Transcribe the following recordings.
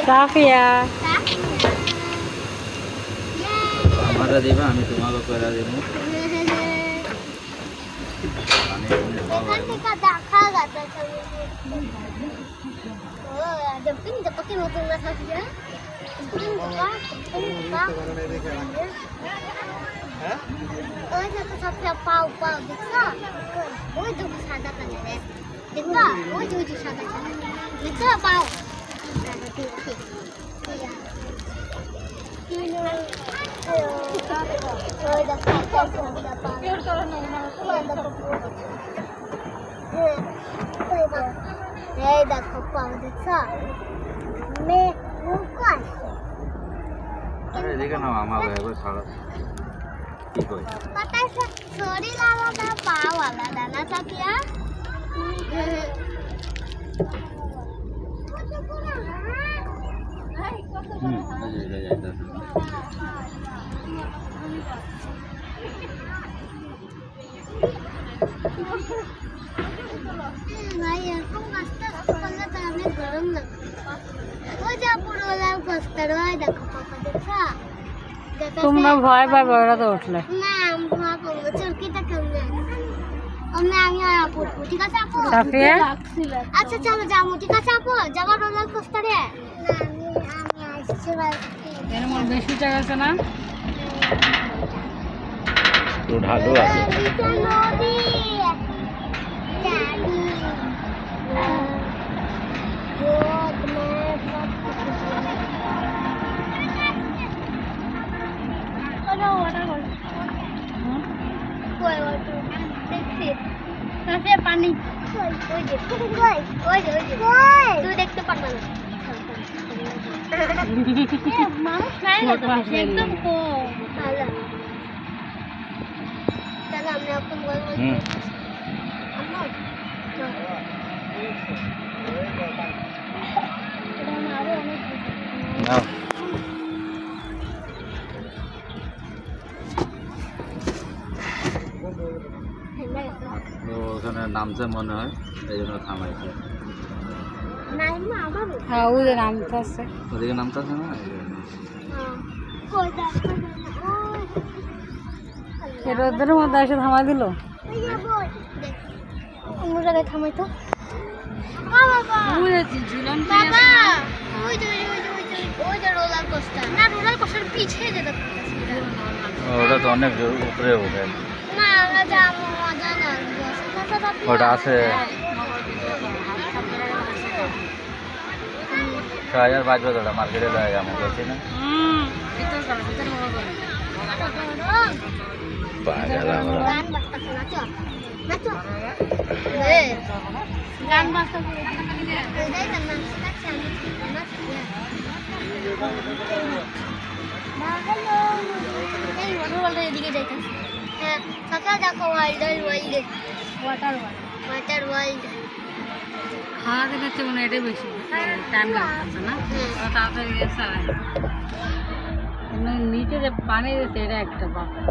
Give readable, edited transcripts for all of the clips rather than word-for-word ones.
সাফিয়া আমারটা দিবা, আমি তোমাকে করে দেব। পাও পাও দেখছো ওই তো সাদা কালারের দেখবা ওই যে সাদা কালার দেখছো পাও দেখো পাও দেখছো দেখে নাও আমার একবার ছাড়া কি কই শরীর আলাদা পাও আলাদা না সাকিয়া ভাই এরকম কাজটা করলে তো অনেক গরম লাগে ওই যে পুরো লাল কষ্টার হয় দেখো পাপা দেখছো তোমরা ভয় পাবে ওরা তো উঠলে না আমি ভয় পাবো চরকিটা কেমনে আমি আর আপু ঠিক আছে আপু সাফিয়া আচ্ছা চলো যাবো ঠিক আছে আপু যাবো রোলার কোস্টারে আমি আসছি এর মধ্যে বেশি জায়গা আছে না তো ঢালু আছে পানি তুই দেখতে পারবো না মানুষ নাই একদম কম ভালো তাহলে আমরা এখন বলবো নাও ওখানে নামছে মনে হয় এই জন্য থামাইছে হ্যাঁ ওই যে নামতে আছে ওদিকে নামতে আছে না রোদের মধ্যে এসে থামাই দিল অন্য জায়গায় থামাই তো রোলার কোস্টার না রোলার কোস্টার পিছিয়ে যেতে ওটা তো অনেক জোর উপরে ওঠে না আমরা যাবো মজা না ওটা আছে 6000 বাজবে তো মার্কেটে লয়ে যাবো বলছি না পাগল আমরা গান বাজতাছে নাচো নাচো গান বাজতাছে এই গান নাচতাছে আমি নাচছি এই ওয়াটার এদিকে যাইতাছে হ্যাঁ সকাল দেখো ওয়াটার ওয়ার্ল্ড খাওয়া দিলে তো মনে এটাই বেশি টাইম লাগছে না তাড়াতাড়ি গেছে নিচে যে পানি দিচ্ছে এটা একটা ব্যাপার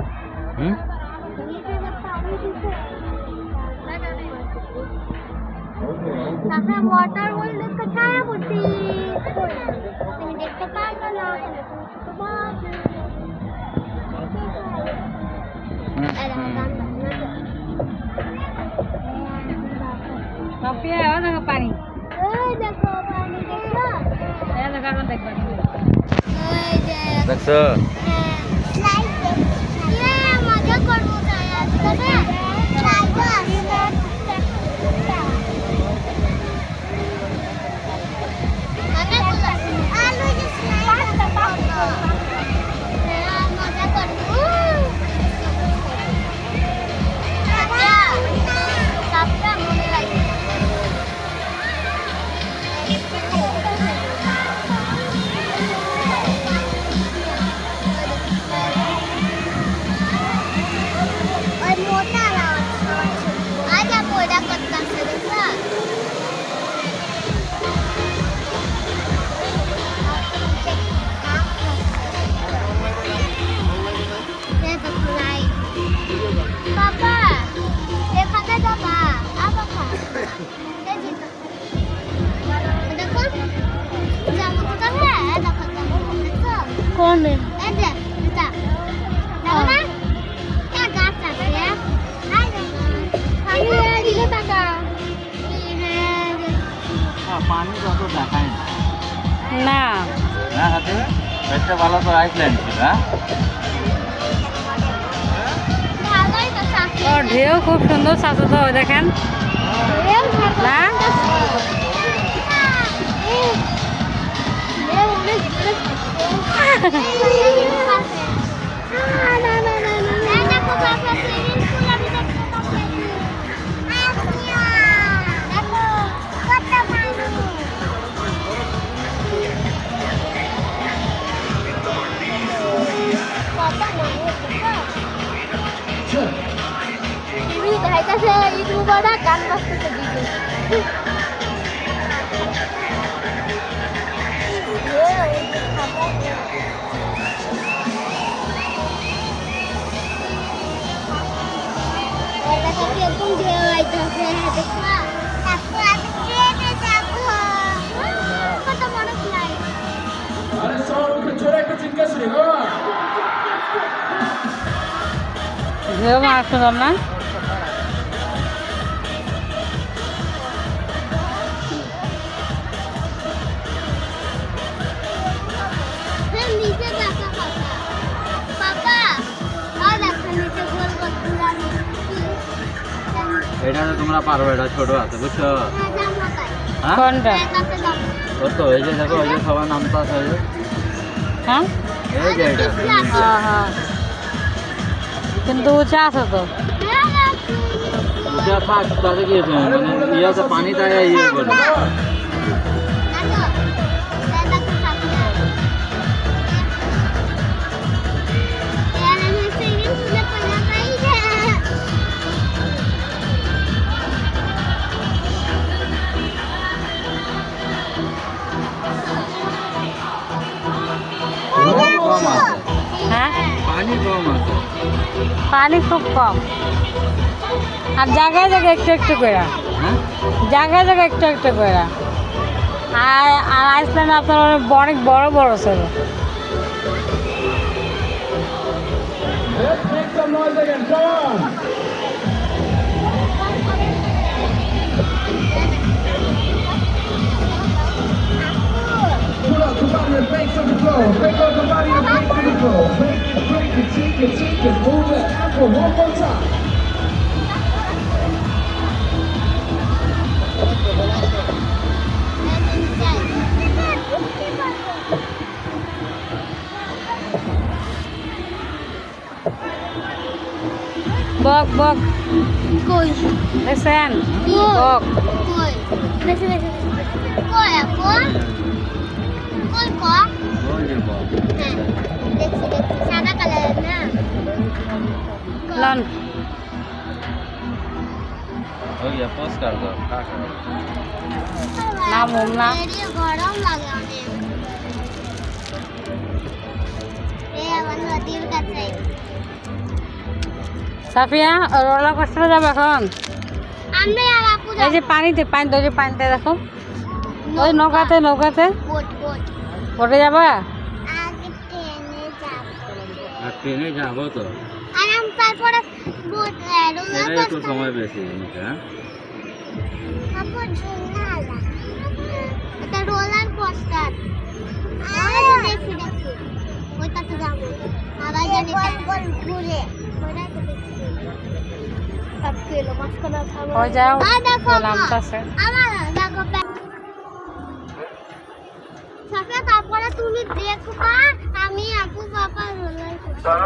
তারপরে ওয়াটার ওয়ার্ল্ড দেখতে ছায়া পড়ছি তুমি দেখতে পারবে না সাফিয়া ও দেখো পানি ওই দেখো পানি দেখছো এই দেখো এখন দেখবা ওই যে দেখছো মজা করবো তাই আজকে সামনে এই যে এটা দেখো না क्या गाछ আছে হাই দেখো আমি দিকে তাকা পানি কত দেখায় না হ্যাঁ হাতে পেটটা ভালো তো আইসল্যান্ড ছিল হ্যাঁ ভালোই তো সাথে ও ঢেউ খুব সুন্দর চাচা তো ওই দেখেন না ইউটিউবাররা গান বাজতেছে কিরকম ঢেউ আইতেছে দেখবা তারপর আমি ট্রেনে যাবো কত মানুষ নাই ঢেউ মারছিলাম না নিচে দেখা পাপা আর দেখা নিচে গোল গোল ঘুরানো এটা তো তোমরা পারবে এটা ছোট আছে বুঝছো হ্যাঁ কোনটা ওর তো এই যে দেখো ওই যে সবার নামটা আছে ওই যে হ্যাঁ এই যে এটা হ্যাঁ হ্যাঁ কিন্তু উঁচা আছে তো যা থাক তাতে কি হয়েছে মানে ইয়ে আছে পানি তাই ইয়ে করে কম আছে হ্যাঁ পানি কম আছে পানি খুব কম আর জায়গায় জায়গায় একটু একটু করে হ্যাঁ জায়গায় জায়গায় একটু একটু করে আর আর আইসল্যান্ড আপনার অনেক বড় বড় ছিল Pull up the body and face on the floor. Break up the body and face on the floor. Break it, shake it, move it. Apple, one more time. বক বক কই দেখছেন কই বক কই দেখে দেখে কই আপন কই কই ওই যে বল দেখছি দেখছি সাদা কালারের না লন ওই যে পোস্টার তো কাকা না মোম না এরিয়া গরম লাগে অনেক এই আমার নদীর কাছে সাফিয়া রোলার কোস্টারে যাবে এখন আমি আর আপু এই যে পানিতে ওই যে পানিতে দেখো ওই নৌকাতে নৌকাতে বোট বোট ওঠে যাবা আগে ট্রেনে যাব আর ট্রেনে যাবো তো আর আমি তারপরে বোট রোলার এটাই একটু কোস্টার সময় বেশি নিতে হ্যাঁ আপু ঝুলালা এটা রোলার কোস্টার দেখছি দেখছি ওইটাতে যাবো আবার জানি গোল ঘুরে ওইটাই তো দেখছি আজকে এলো মাঝখানে থামো ওই যাও দেখো নামতাছে আমার দেখো সাফিয়া তারপরে তুমি দেখবা আমি আপু পাপা রোলার কোস্টার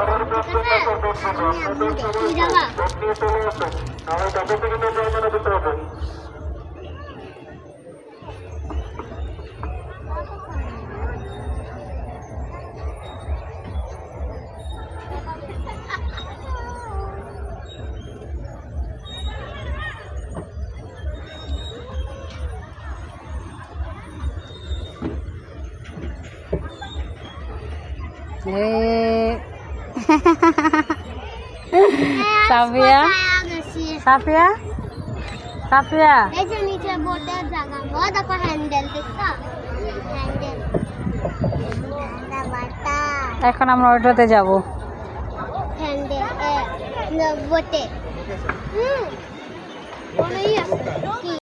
ঠিক আছে আমি আপু দেখি যাবা সাফিয়া সাফিয়া সাফিয়া এই যে নিচে বোটের জায়গা ও দেখো হ্যান্ডেল দেখছো হ্যান্ডেল বাটা এখন আমরা ওইটাতে যাব। হ্যান্ডেল বোটে কোনো আছে কি